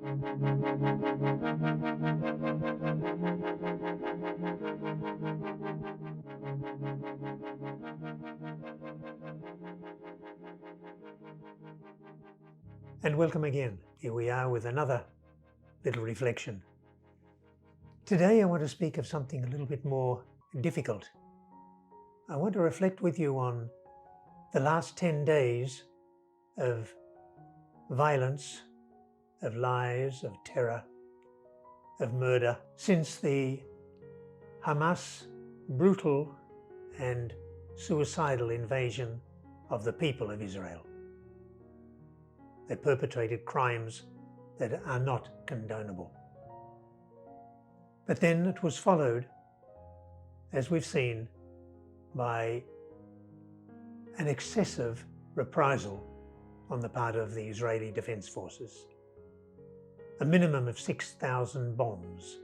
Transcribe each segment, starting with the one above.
And welcome again. Here we are with another little reflection. Today I want to speak of something a little bit more difficult. I want to reflect with you on the last 10 days of violence, of lies, of terror, of murder, since the Hamas brutal and suicidal invasion of the people of Israel. They perpetrated crimes that are not condonable. But then it was followed, as we've seen, by an excessive reprisal on the part of the Israeli Defense Forces. A minimum of 6,000 bombs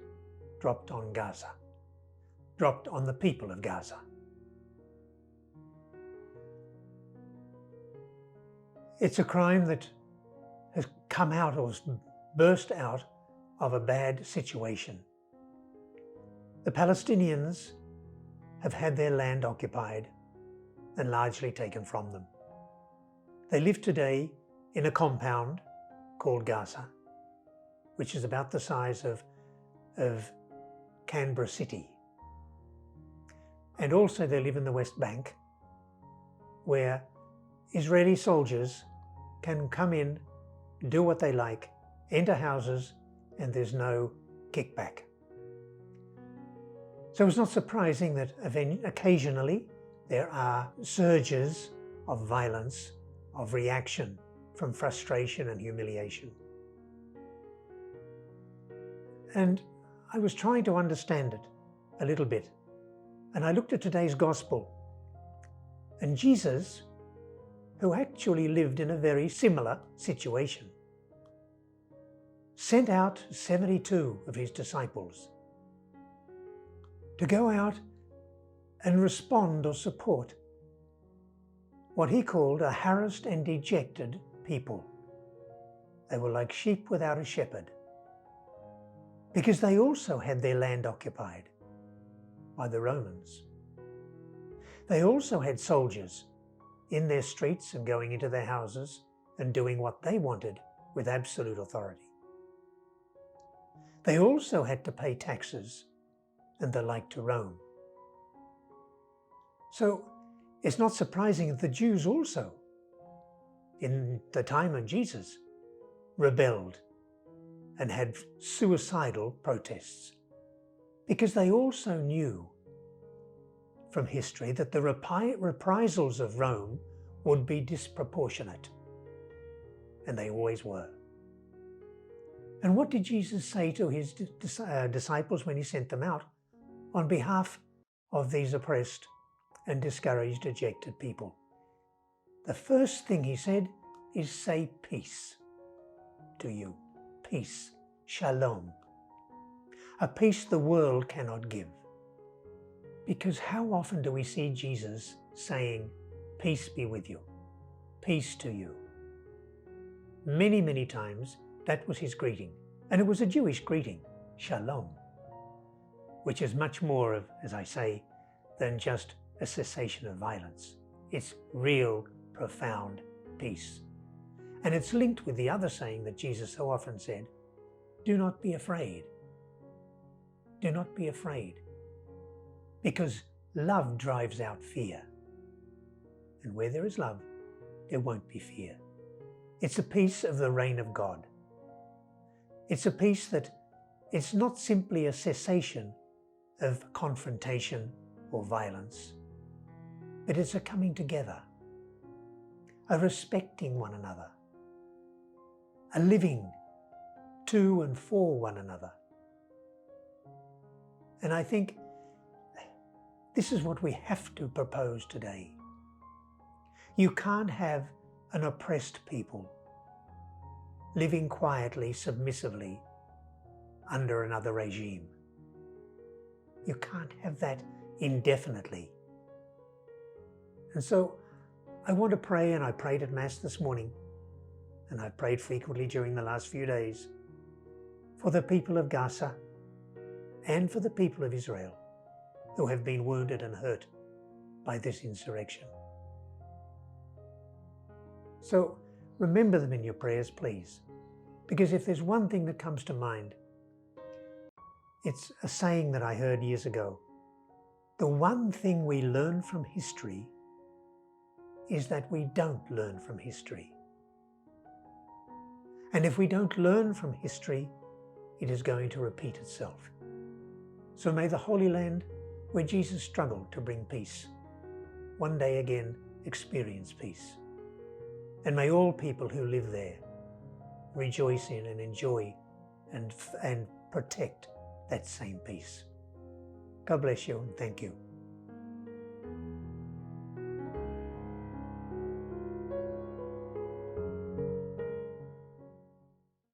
dropped on Gaza, dropped on the people of Gaza. It's a crime that has come out or burst out of a bad situation. The Palestinians have had their land occupied and largely taken from them. They live today in a compound called Gaza, which is about the size of Canberra City. And also they live in the West Bank, where Israeli soldiers can come in, do what they like, enter houses, and there's no kickback. So it's not surprising that occasionally there are surges of violence, of reaction from frustration and humiliation. And I was trying to understand it a little bit, and I looked at today's gospel, and Jesus, who actually lived in a very similar situation, sent out 72 of his disciples to go out and respond or support what he called a harassed and dejected people. They were like sheep without a shepherd, because they also had their land occupied by the Romans. They also had soldiers in their streets and going into their houses and doing what they wanted with absolute authority. They also had to pay taxes and the like to Rome. So it's not surprising that the Jews also, in the time of Jesus, rebelled and had suicidal protests, because they also knew from history that the reprisals of Rome would be disproportionate, and they always were. And what did Jesus say to his disciples when he sent them out on behalf of these oppressed and discouraged, dejected people? The first thing he said is, say peace to you. Peace, shalom. A peace the world cannot give. Because how often do we see Jesus saying, peace be with you, peace to you? Many, many times that was his greeting. And it was a Jewish greeting, shalom, which is much more of, as I say, than just a cessation of violence. It's real, profound peace. And it's linked with the other saying that Jesus so often said, do not be afraid. Do not be afraid. Because love drives out fear. And where there is love, there won't be fear. It's a peace of the reign of God. It's a peace that it's not simply a cessation of confrontation or violence, but it's a coming together, a respecting one another, a living to and for one another. And I think this is what we have to propose today. You can't have an oppressed people living quietly, submissively under another regime. You can't have that indefinitely. And so I want to pray, and I prayed at Mass this morning, and I've prayed frequently during the last few days, for the people of Gaza and for the people of Israel who have been wounded and hurt by this insurrection. So remember them in your prayers, please, because if there's one thing that comes to mind, it's a saying that I heard years ago. The one thing we learn from history is that we don't learn from history. And if we don't learn from history, it is going to repeat itself. So may the Holy Land, where Jesus struggled to bring peace, one day again experience peace. And may all people who live there rejoice in and enjoy and protect that same peace. God bless you and thank you.